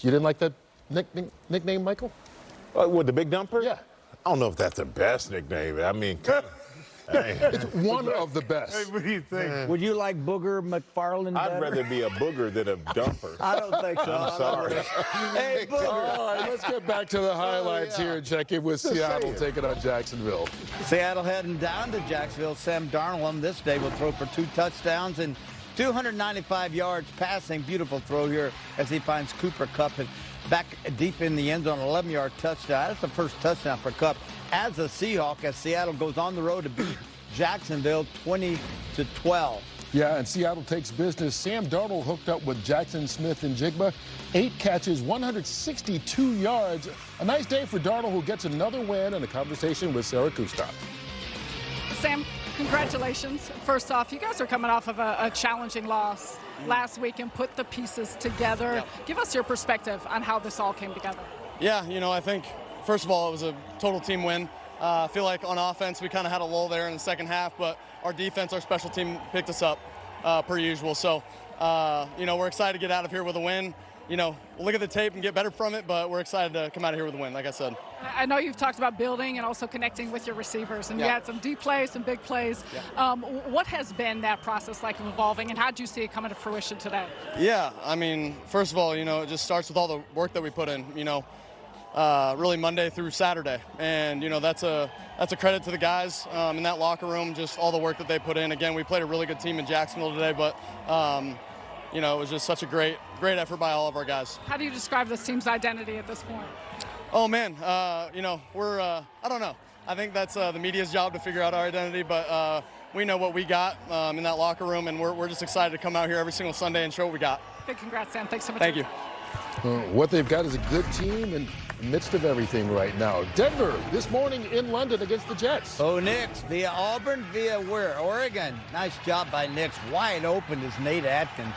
You didn't like that nickname, Michael? What, the Big Dumper? Yeah. I don't know if that's the best nickname. I mean, It's one of the best. Hey, what do you think? Would you like Booger McFarland better? I'd rather be a booger than a dumper. I don't think so. I'm sorry. Hey, Booger. All right, let's get back to the highlights here and check in with Seattle taking on Jacksonville. Seattle heading down to Jacksonville. Sam Darnold on this day will throw for 2 touchdowns and 295 yards passing. Beautiful throw here as he finds Cooper Kupp back deep in the end zone, 11-yard touchdown. That's the first touchdown for Kupp as a Seahawk as Seattle goes on the road to beat Jacksonville 20-12. Yeah, and Seattle takes business. Sam Darnold hooked up with Jackson Smith and Jigba. 8 catches, 162 yards. A nice day for Darnold, who gets another win, and a conversation with Sarah Kustok. Sam, congratulations. First off, you guys are coming off of a challenging loss last week and put the pieces together. Yep. Give us your perspective on how this all came together. Yeah, I think, first of all, it was a total team win. I feel like on offense, we kind of had a lull there in the second half, but our defense, our special team picked us up per usual. So, we're excited to get out of here with a win. We'll look at the tape and get better from it, but we're excited to come out of here with a win, like I said. I know you've talked about building and also connecting with your receivers, and you had some deep plays, some big plays. Yeah. What has been that process like of evolving, and how do you see it coming to fruition today? Yeah, first of all, it just starts with all the work that we put in, really Monday through Saturday. And, that's a credit to the guys in that locker room, just all the work that they put in. Again, we played a really good team in Jacksonville today, but, it was just such a great effort by all of our guys. How do you describe this team's identity at this point? Oh, man, we're, I don't know. I think that's the media's job to figure out our identity, but we know what we got in that locker room, and we're just excited to come out here every single Sunday and show what we got. Big congrats, Sam. Thanks so much. Thank you. What they've got is a good team in the midst of everything right now. Denver this morning in London against the Jets. Oh, Knicks via Auburn, via where? Oregon. Nice job by Knicks. Wide open is Nate Atkins.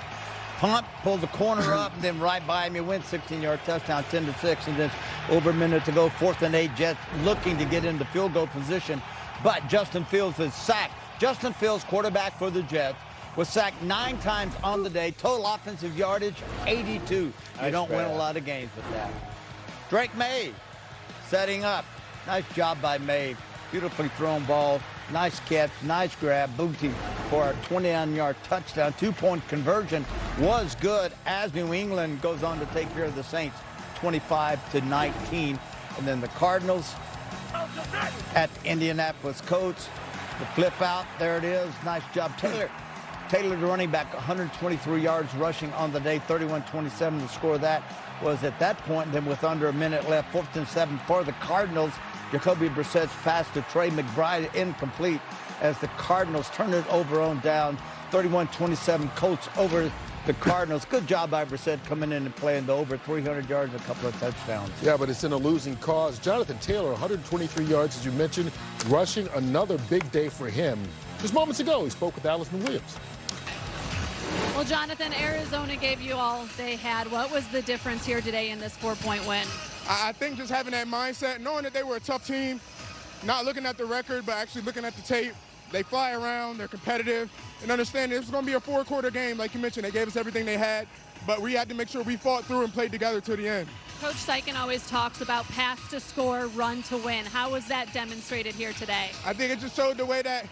Punt, pull the corner up, and then right by him, he wins 16-yard touchdown, 10-6, and then over a minute to go, 4th and 8, Jets looking to get into field goal position, but Justin Fields is sacked. Justin Fields, quarterback for the Jets, was sacked 9 times on the day. Total offensive yardage, 82. You don't win a lot of games with that. Drake May setting up. Nice job by May. Beautifully thrown ball. Nice catch, nice grab. Booty for a 29-yard touchdown. 2-point conversion was good as New England goes on to take care of the Saints 25-19. And then the Cardinals at Indianapolis Colts. The flip out, there it is. Nice job. Taylor, the running back, 123 yards rushing on the day, 31-27. The score of that was at that point. Then with under a minute left, 4th and 7 for the Cardinals. Jacoby Brissett's pass to Trey McBride incomplete as the Cardinals turn it over on down. 31-27 Colts over the Cardinals. Good job by Brissett coming in and playing the over 300 yards, a couple of touchdowns. Yeah, but it's in a losing cause. Jonathan Taylor, 123 yards, as you mentioned, rushing, another big day for him. Just moments ago, he spoke with Allison Williams. Well, Jonathan, Arizona gave you all they had. What was the difference here today in this 4-point win? I think just having that mindset, knowing that they were a tough team, not looking at the record, but actually looking at the tape. They fly around, they're competitive, and understanding this was going to be a 4-quarter game, like you mentioned. They gave us everything they had, but we had to make sure we fought through and played together to the end. Coach Steichen always talks about pass to score, run to win. How was that demonstrated here today? I think it just showed the way that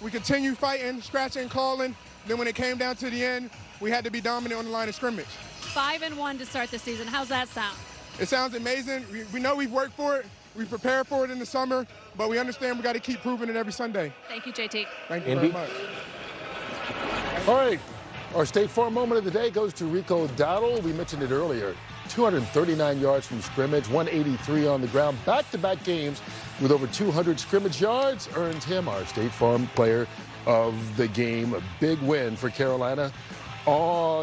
we continue fighting, scratching, calling. Then when it came down to the end, we had to be dominant on the line of scrimmage. 5-1 to start the season. How's that sound? It sounds amazing. We know we've worked for it. We've prepared for it in the summer, but we understand we got to keep proving it every Sunday. Thank you, JT. Thank you very much. All right, our State Farm moment of the day goes to Rico Dowdle. We mentioned it earlier. 239 yards from scrimmage, 183 on the ground. Back-to-back games with over 200 scrimmage yards earns him our State Farm player of the game. A big win for Carolina,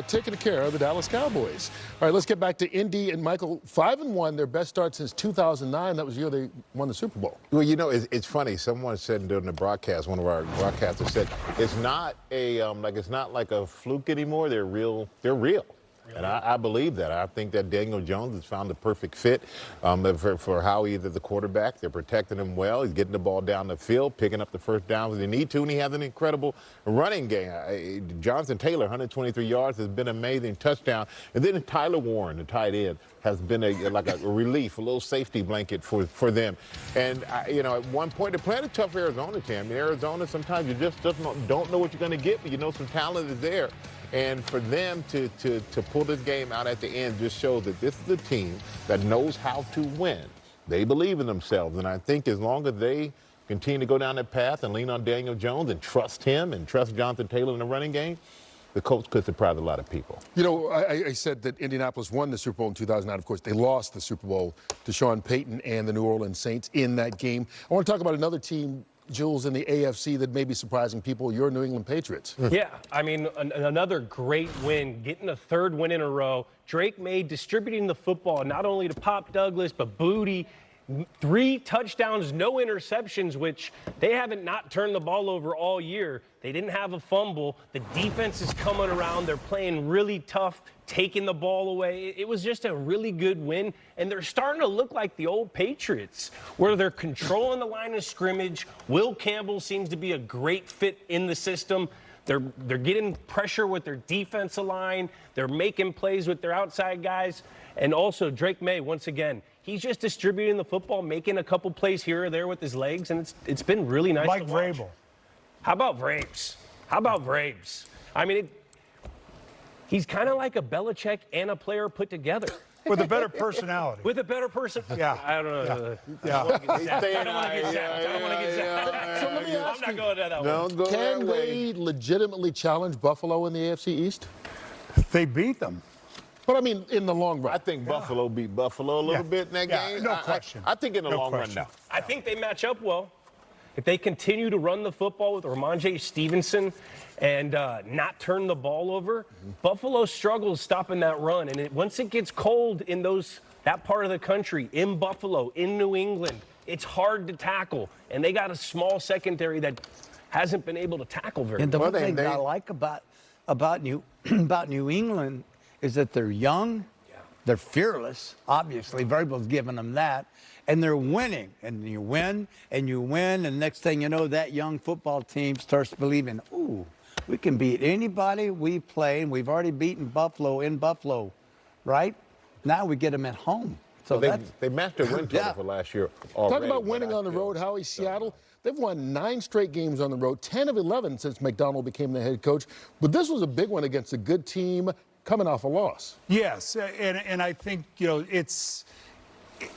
taking care of the Dallas Cowboys. All right, let's get back to Indy and Michael. 5-1, their best start since 2009. That was the year they won the Super Bowl. Well, it's funny. Someone said during the broadcast, one of our broadcasters said, it's not a it's not like a fluke anymore. They're real. They're real. And I believe that. I think that Daniel Jones has found the perfect fit for Howie, the quarterback. They're protecting him well. He's getting the ball down the field, picking up the first down when they need to, and he has an incredible running game. Jonathan Taylor, 123 yards, has been an amazing touchdown. And then Tyler Warren, the tight end, has been like a relief, a little safety blanket for them. And, at one point, they're playing a tough Arizona team. I mean, Arizona, sometimes you just don't know what you're going to get, but you know some talent is there. And for them to pull this game out at the end just shows that this is a team that knows how to win. They believe in themselves. And I think as long as they continue to go down that path and lean on Daniel Jones and trust him and trust Jonathan Taylor in the running game, the Colts could surprise a lot of people. I said that Indianapolis won the Super Bowl in 2009. Of course, they lost the Super Bowl to Sean Payton and the New Orleans Saints in that game. I want to talk about another team, Jules, in the AFC that may be surprising people, your New England Patriots. Yeah, I mean, another great win, getting a third win in a row. Drake May distributing the football not only to Pop Douglas, but Booty. 3 touchdowns, no interceptions, which they haven't not turned the ball over all year. They didn't have a fumble. The defense is coming around. They're playing really tough, taking the ball away. It was just a really good win, and they're starting to look like the old Patriots, where they're controlling the line of scrimmage. Will Campbell seems to be a great fit in the system. They're getting pressure with their defensive line. They're making plays with their outside guys. And also Drake May, once again, he's just distributing the football, making a couple plays here or there with his legs, and it's been really nice to watch. Like Vrabel. How about Vrabes? I mean, he's kind of like a Belichick and a player put together. With a better personality. With a better person. Yeah. I don't know. Yeah. I don't want to get zapped. So let me ask I'm not you, going to that one. can they legitimately challenge Buffalo in the AFC East? They beat them. But I mean, in the long run. I think Buffalo beat Buffalo a little bit in that game. No question. I think in the long question. run, no. I think they match up well. If they continue to run the football with Ramondre Stevenson and not turn the ball over, Buffalo struggles stopping that run. And once it gets cold in that part of the country, in Buffalo, in New England, it's hard to tackle. And they got a small secondary that hasn't been able to tackle very well. And the one thing that I like about New England is that they're young, they're fearless, obviously. Vrabel's giving them that. And they're winning. And you win, and next thing you know, that young football team starts believing, ooh, we can beat anybody we play, and we've already beaten Buffalo in Buffalo, right? Now we get them at home. So they matched their win total for last year already. Talk about winning on the road, Howie. Seattle, they've won 9 straight games on the road, 10 of 11 since McDonald became the head coach. But this was a big one against a good team coming off a loss. Yes, and I think, it's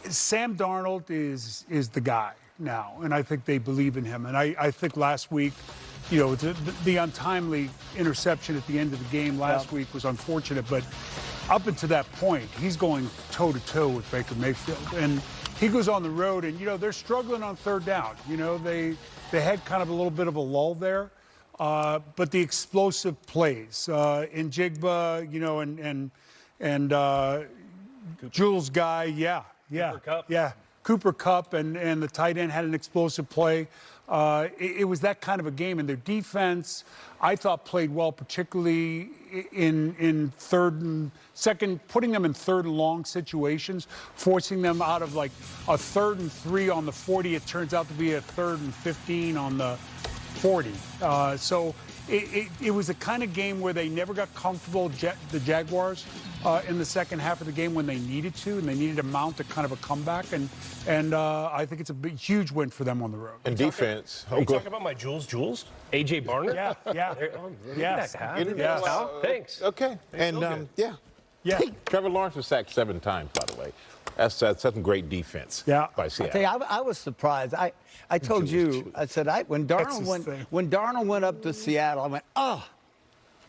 Sam Darnold is the guy now, and I think they believe in him. And I think last week, the untimely interception at the end of the game last week was unfortunate, but up until that point, he's going toe-to-toe with Baker Mayfield. And he goes on the road, and, they're struggling on third down. They had kind of a little bit of a lull there. But the explosive plays in Jigba, and Jules Guy, Cooper Kupp. Yeah, Cooper Kupp and the tight end had an explosive play. It was that kind of a game, and their defense, I thought, played well, particularly in third and second, putting them in third and long situations, forcing them out of like a 3rd and 3 on the 40. It turns out to be a 3rd and 15 on the 40. So it was a kind of game where they never got comfortable, the Jaguars, in the second half of the game when they needed to, and they needed to mount a kind of a comeback. And I think it's a huge win for them on the road. And defense. Are you talking about my Jules? A.J. Barner? Yeah. Yes. Thanks. Okay. And, Yeah. Trevor Lawrence was sacked 7 times, by the way. That's some great defense by Seattle. I tell you, I was surprised. I told you, I said, when Darnold went up to Seattle, I went,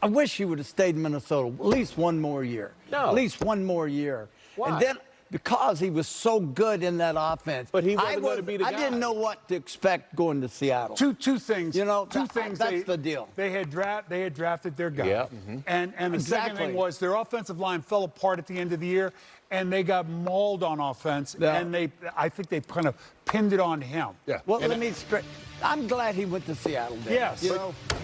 I wish he would have stayed in Minnesota at least one more year. No. At least one more year. Why? And then, because he was so good in that offense. But he wasn't going to be the guy. I didn't know what to expect going to Seattle. Two things. Two things. That's the deal. They had drafted their guy. Yeah. And the second thing was their offensive line fell apart at the end of the year, and they got mauled on offense. Yeah. And I think they kind of pinned it on him. Yeah. Well, I'm glad he went to Seattle. Then. Yes.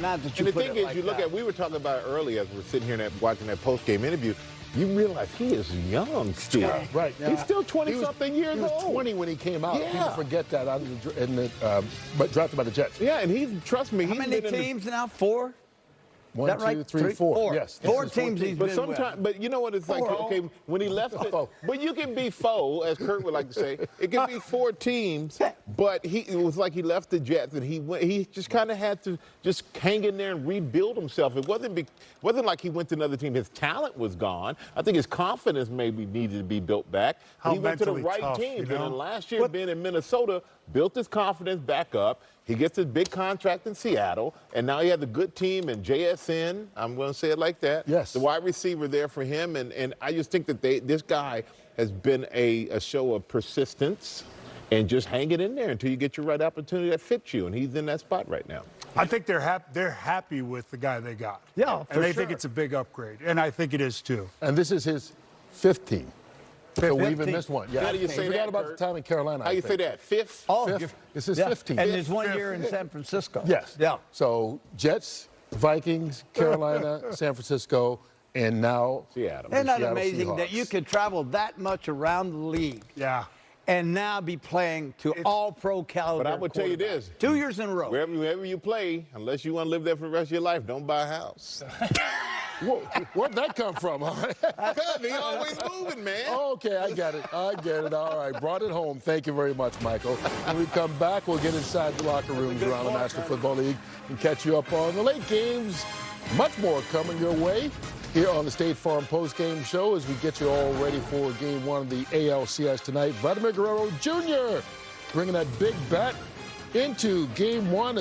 Not that you And the put thing it is, like you look that. at, we were talking about it earlier as we were sitting here watching that post-game interview, you realize he is young still. Yeah, right. He's still 20-something years old. He was 20 when he came out. Yeah. People forget that but drafted by the Jets. Yeah, and he's, trust me, How many teams now? 4? One, that two, right? three, four. Yes. Four This is teams he's But been sometimes, with. but you know what it's like? Okay, when he left it, but you can be foe, as Kurt would like to say. It can be 4 teams, but it was like he left the Jets and he just kind of had to just hang in there and rebuild himself. It wasn't like he went to another team. His talent was gone. I think his confidence maybe needed to be built back. But he went to the right tough, teams. you know? And then last year, being in Minnesota, built his confidence back up. He gets a big contract in Seattle, and now he has a good team in JSN. I'm going to say it like that. Yes. The wide receiver there for him, and I just think that this guy has been a show of persistence and just hanging in there until you get your right opportunity that fits you, and he's in that spot right now. I think they're happy with the guy they got. Yeah, for and they sure. think it's a big upgrade, and I think it is too. And this is his 5th team. So we even 15th. missed one. Yeah. How do you say Forgot that, about Kurt? the time in Carolina. How I you think. say that? Fifth? Oh, Fifth. This is yeah. 15. And there's 1 year in San Francisco. Yes. Yeah. So Jets, Vikings, Carolina, San Francisco, and now Seattle. Isn't that Seattle amazing that Seahawks. you could travel that much around the league Yeah. and now be playing to all-pro caliber? But I would tell you this. 2 years in a row. Wherever you play, unless you want to live there for the rest of your life, don't buy a house. Where'd that come from? He always moving, man. Okay, I get it. All right, brought it home. Thank you very much, Michael. When we come back, we'll get inside the locker rooms around the National Football League and catch you up on the late games. Much more coming your way here on the State Farm Post-Game Show as we get you all ready for Game 1 of the ALCS tonight. Vladimir Guerrero Jr. bringing that big bat into Game 1.